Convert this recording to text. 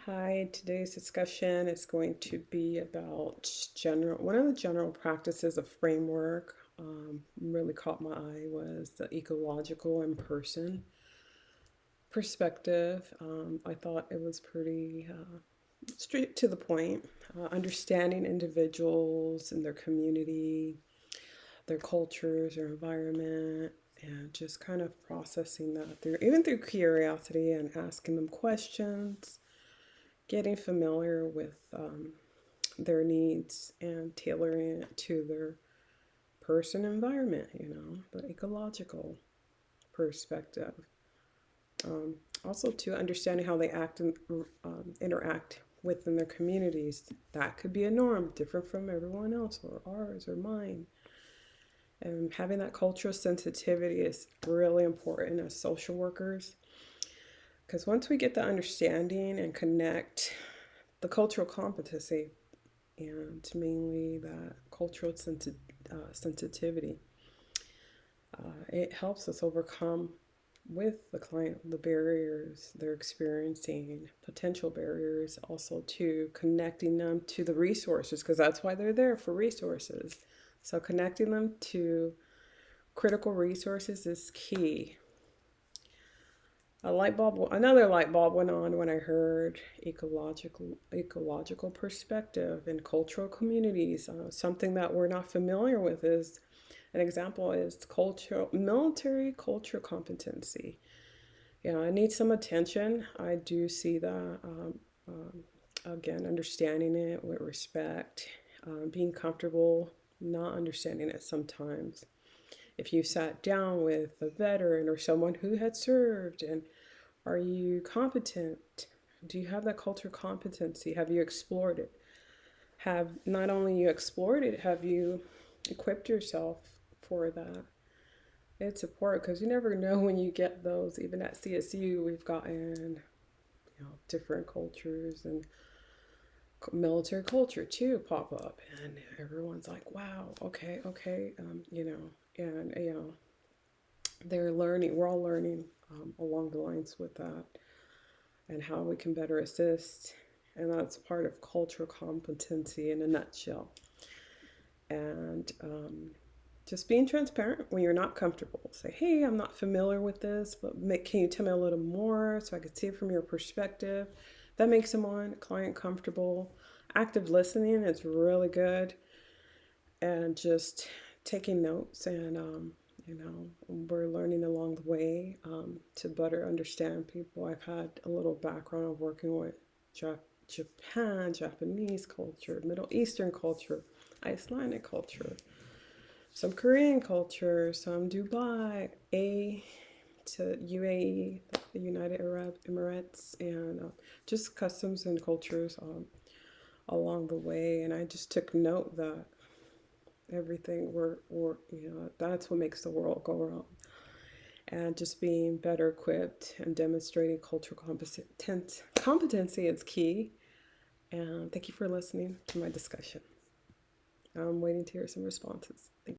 Hi, today's discussion is going to be about one of the general practices of framework. Really caught my eye was the ecological and person perspective. I thought it was pretty straight to the point, understanding individuals and their community, their cultures, their environment, and just kind of processing that through, even through curiosity and asking them questions, getting familiar with their needs and tailoring it to their person environment, the ecological perspective. Also, to understanding how they act and interact within their communities. That could be a norm, different from everyone else, or ours, or mine. And having that cultural sensitivity is really important as social workers. Because once we get the understanding and connect the cultural competency and mainly that sensitivity. It helps us overcome with the client the barriers they're experiencing, potential barriers, also to connecting them to the resources, because that's why they're there, for resources. So connecting them to critical resources is key. Another light bulb went on when I heard ecological perspective in cultural communities. Something that we're not familiar with is an example is military culture competency. Yeah, I need some attention. I do see that. Again, understanding it with respect, being comfortable, not understanding it sometimes. If you sat down with a veteran or someone who had served, and are you competent? Do you have that culture competency? Have you explored it? Have not only you explored it, have you equipped yourself for that? It's important because you never know when you get those. Even at CSU, we've gotten different cultures and military culture too pop up, and everyone's like, "Wow, okay, okay," and they're learning. We're all learning along the lines with that, and how we can better assist. And that's part of cultural competency in a nutshell. And just being transparent when you're not comfortable. Say, hey, I'm not familiar with this, but can you tell me a little more so I could see it from your perspective? That makes someone, client, comfortable. Active listening is really good. And just taking notes, and we're learning along the way to better understand people. I've had a little background of working with Japan, Japanese culture, Middle Eastern culture, Icelandic culture, some Korean culture, some Dubai, to UAE, the United Arab Emirates, and just customs and cultures along the way. And I just took note that everything that's what makes the world go round. And just being better equipped and demonstrating cultural competency is key. And thank you for listening to my discussion. I'm waiting to hear some responses. Thank you.